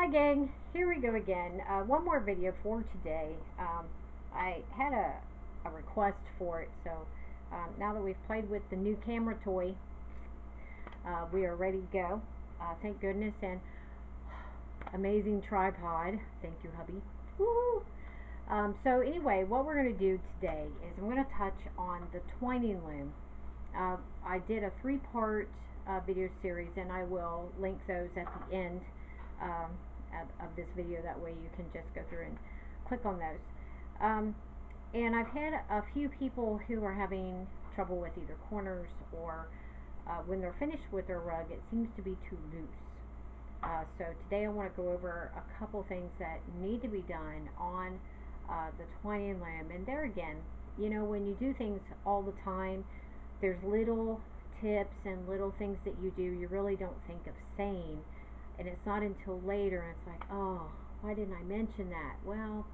gang, here we go again. One more video for today. I had a request for it, so now that we've played with the new camera toy, we are ready to go. Thank goodness, and amazing tripod. Thank you, hubby. Woohoo! So anyway, what we're going to do today is I'm going to touch on the twining loom. I did a 3-part video series, and I will link those at the end of this video. That way you can just go through and click on those. And I've had a few people who are having trouble with either corners or when they're finished with their rug, it seems to be too loose. So today I want to go over a couple things that need to be done on the twining loom. And there again, you know, when you do things all the time, there's little tips and little things that you do you really don't think of saying, and it's not until later and it's like, oh, why didn't I mention that? Well,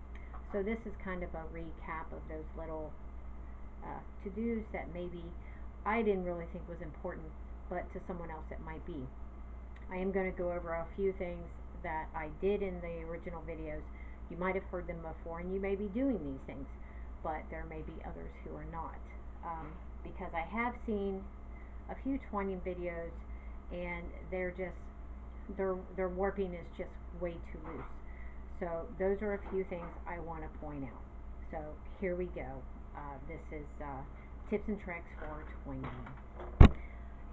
so this is kind of a recap of those little to-dos that maybe I didn't really think was important, but to someone else it might be. I am going to go over a few things that I did in the original videos. You might have heard them before, and you may be doing these things, but there may be others who are not. Because I have seen a few twining videos, and they're just, their warping is just way too loose. So those are a few things I want to point out. So here we go. This is tips and tricks for twining.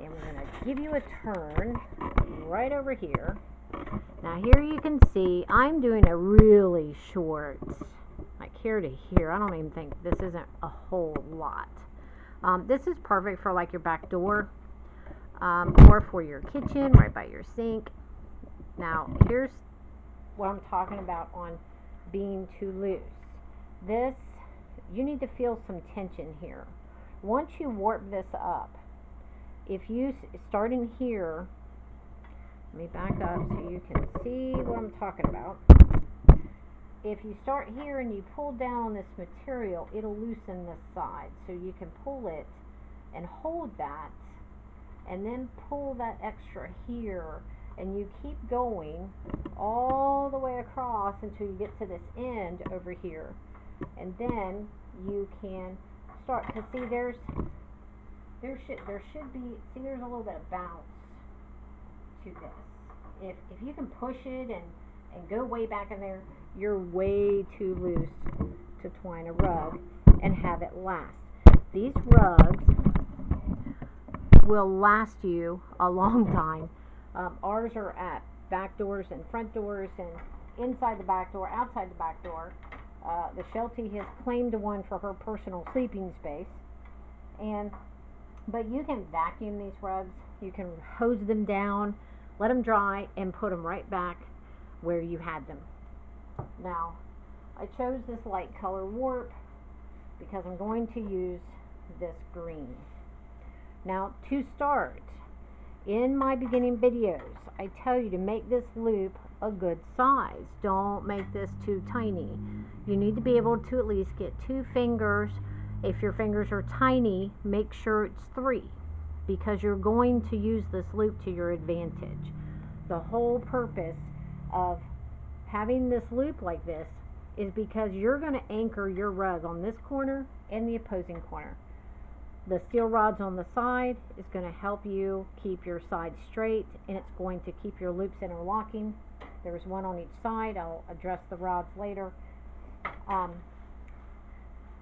And we're going to give you a turn right over here. Now here you can see I'm doing a really short, like here to here. I don't even think this isn't a whole lot. This is perfect for like your back door or for your kitchen right by your sink. Now here's what I'm talking about on being too loose. This, you need to feel some tension here. Once you warp this up, if you start in here, let me back up so you can see what I'm talking about. If you start here and you pull down on this material, it'll loosen this side. So you can pull it and hold that, and then pull that extra here, and you keep going all the way across until you get to this end over here. And then you can start, because see there should be, see there's a little bit of bounce to this. If you can push it and go way back in there, you're way too loose to twine a rug and have it last. These rugs will last you a long time. Ours are at back doors and front doors and inside the back door, outside the back door. The Sheltie has claimed one for her personal sleeping space. But you can vacuum these rugs, you can hose them down, let them dry, and put them right back where you had them. Now, I chose this light color warp because I'm going to use this green. Now, to start, in my beginning videos, I tell you to make this loop a good size. Don't make this too tiny. You need to be able to at least get 2 fingers. If your fingers are tiny, make sure it's 3, because you're going to use this loop to your advantage. The whole purpose of having this loop like this is because you're going to anchor your rug on this corner and the opposing corner. The steel rods on the side is going to help you keep your side straight, and it's going to keep your loops interlocking. There's one on each side. I'll address the rods later.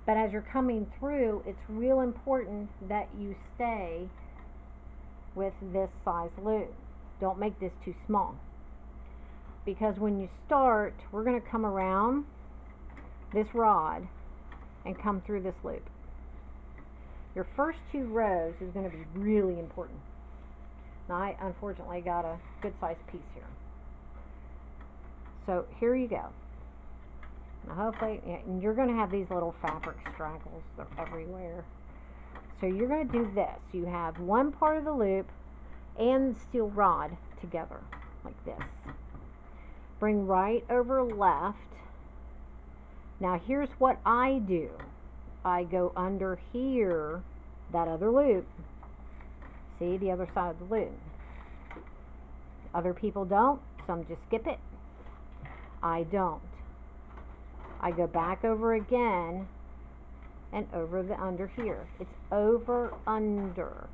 But as you're coming through, it's real important that you stay with this size loop. Don't make this too small, because when you start, we're going to come around this rod and come through this loop. Your first 2 rows is going to be really important. Now, I unfortunately got a good sized piece here. So here you go. Now hopefully, and you're going to have these little fabric straggles, they're everywhere. So you're going to do this. You have one part of the loop and the steel rod together, like this. Bring right over left. Now here's what I do. I go under here, that other loop. See, the other side of the loop. Other people don't, some just skip it. I don't. I go back over again and over the under here. It's over, under.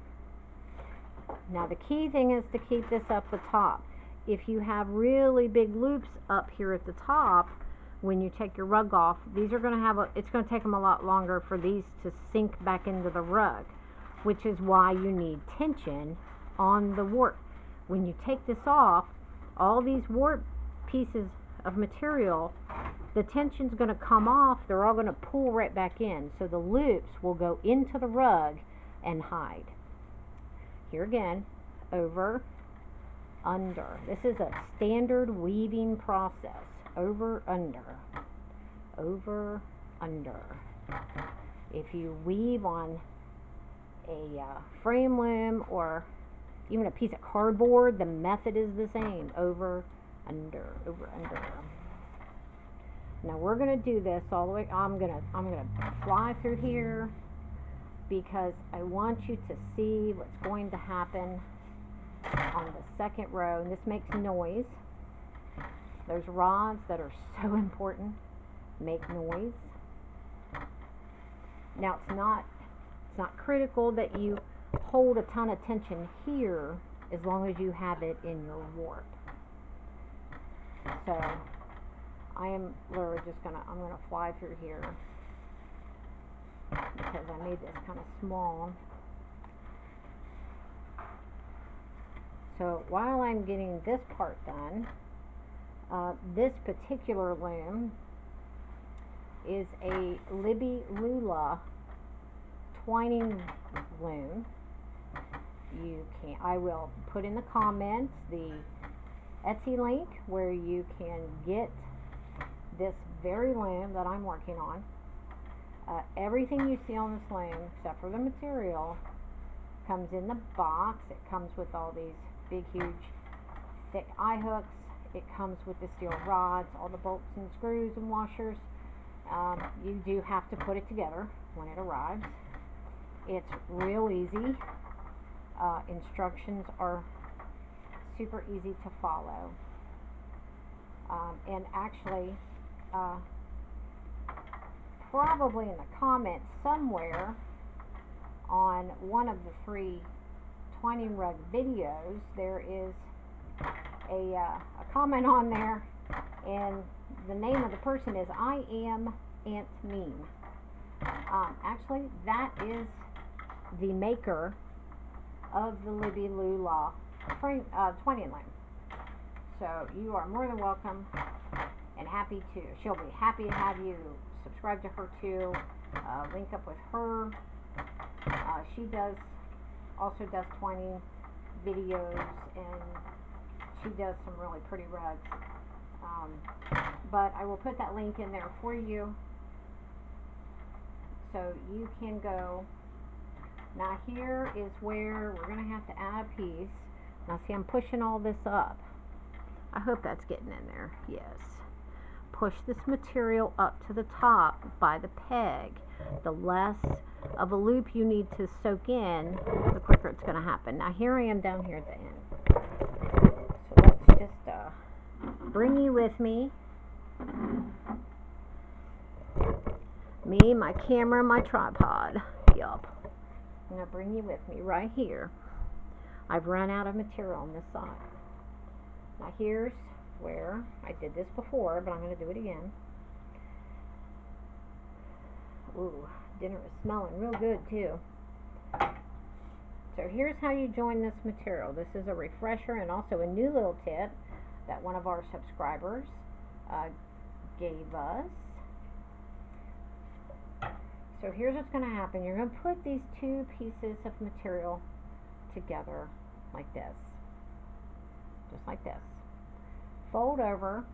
Now the key thing is to keep this up the top. If you have really big loops up here at the top, when you take your rug off, these are going to have it's going to take them a lot longer for these to sink back into the rug, which is why you need tension on the warp. When you take this off, all these warp pieces of material, the tension's going to come off, they're all going to pull right back in, so the loops will go into the rug and hide. Here again, over, under. This is a standard weaving process. Over, under. Over, under. If you weave on a frame loom or even a piece of cardboard, the method is the same. Over, under, over, under. Now we're going to do this all the way. I'm gonna fly through here because I want you to see what's going to happen on the second row. And this makes noise. Those rods that are so important make noise. Now it's not critical that you hold a ton of tension here as long as you have it in your warp. So I am literally just I'm gonna fly through here because I made this kind of small. So while I'm getting this part done, this particular loom is a Libby Lula twining loom. I will put in the comments the Etsy link where you can get this very loom that I'm working on. Everything you see on this loom, except for the material, comes in the box. It comes with all these big, huge, thick eye hooks. It comes with the steel rods, all the bolts and screws and washers. You do have to put it together when it arrives. It's real easy. Instructions are super easy to follow. And actually, probably in the comments somewhere on one of the 3 twining rug videos, there is a comment on there, and the name of the person is I Am Aunt Meme. Actually, that is the maker of the Libby Lula twining loom. So you are more than welcome and she'll be happy to have you subscribe to her too. Link up with her. She also does twining videos, and she does some really pretty rugs. But I will put that link in there for you so you can go. Now here is where we're going to have to add a piece. Now see, I'm pushing all this up. I hope that's getting in there. Yes. Push this material up to the top by the peg. The less of a loop you need to soak in, the quicker it's going to happen. Now here I am down here at the end. So let's just bring you with me. Me, my camera, my tripod. Yup. I'm going to bring you with me right here. I've run out of material on this side. Now here's where I did this before, but I'm going to do it again. Ooh, dinner is smelling real good too. So here's how you join this material. This is a refresher and also a new little tip that one of our subscribers gave us. So here's what's going to happen. You're going to put these 2 pieces of material together like this. Just like this. Fold over,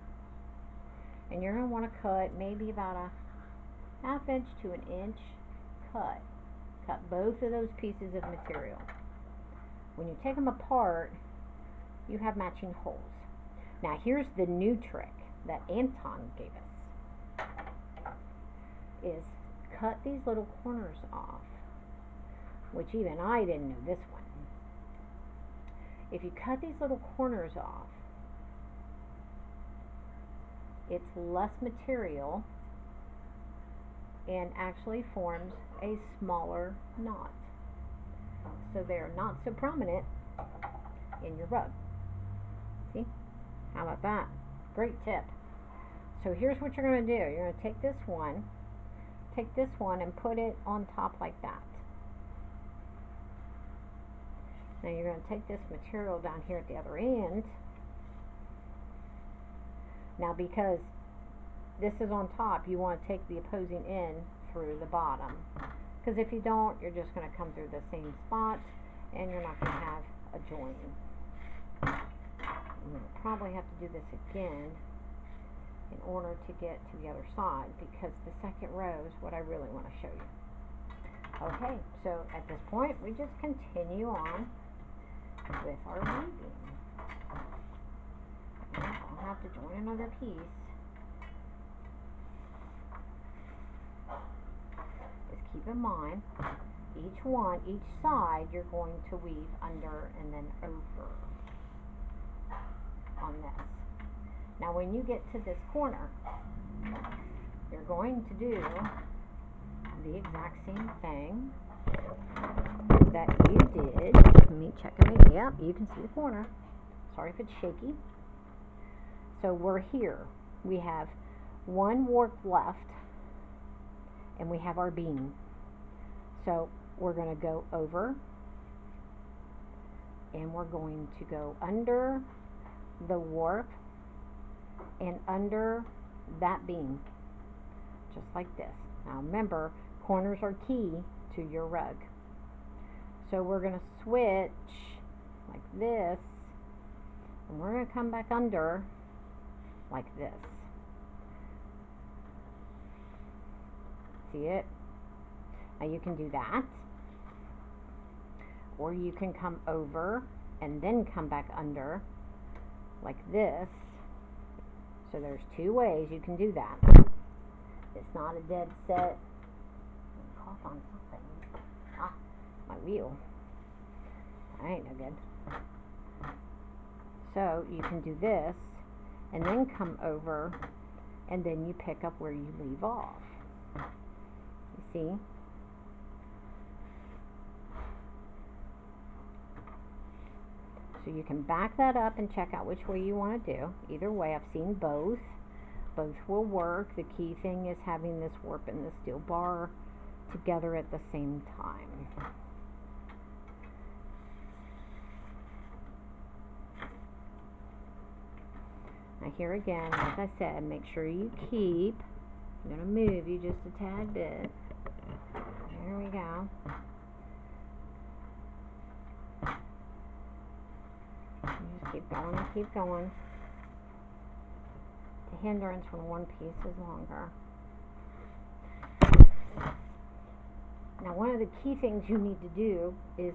and you're going to want to cut maybe about a 1/2 inch to 1 inch cut. Cut both of those pieces of material. When you take them apart, you have matching holes. Now here's the new trick that Anton gave us. Is cut these little corners off, which even I didn't know this one. If you cut these little corners off, it's less material and actually forms a smaller knot. So they are not so prominent in your rug. See? How about that? Great tip. So here's what you're going to do. You're going to take this one and put it on top like that. Now you're going to take this material down here at the other end. Now because this is on top, you want to take the opposing end through the bottom. Because if you don't, you're just going to come through the same spot and you're not going to have a join. I'm going to probably have to do this again in order to get to the other side, because the second row is what I really want to show you. Okay, so at this point we just continue on with our weaving. I'll have to join another piece. Just keep in mind, each side you're going to weave under and then over on this. Now when you get to this corner, you're going to do the exact same thing that you did. Let me check it. Yep, you can see the corner. Sorry if it's shaky. So we're here. We have one warp left and we have our beam. So we're going to go over and we're going to go under the warp and under that beam, just like this. Now remember, corners are key to your rug. So we're going to switch like this, and we're going to come back under like this. See it? Now you can do that, or you can come over and then come back under like this. So there's two ways you can do that. It's not a dead set. Cough on something. Ah, my wheel. That ain't no good. So you can do this and then come over and then you pick up where you leave off. You see? So you can back that up and check out which way you want to do. Either way, I've seen both. Both will work. The key thing is having this warp and the steel bar together at the same time. Now here again, like I said, make sure you keep. I'm going to move you just a tad bit. There we go. Just keep going and keep going. The hindrance when one piece is longer. Now one of the key things you need to do is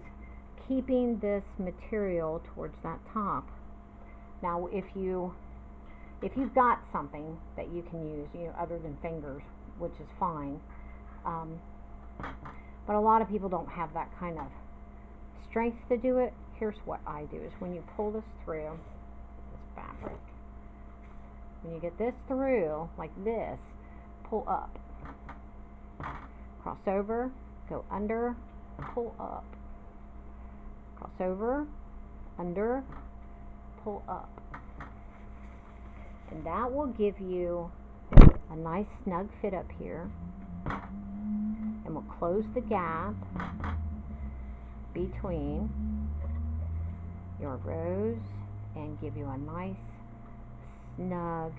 keeping this material towards that top. Now if you've got something that you can use, other than fingers, which is fine, but a lot of people don't have that kind of strength to do it. Here's what I do is when you pull this through this fabric, when you get this through like this, pull up, cross over, go under, pull up, cross over, under, pull up, and that will give you a nice snug fit up here, and we'll close the gap between your rows and give you a nice snug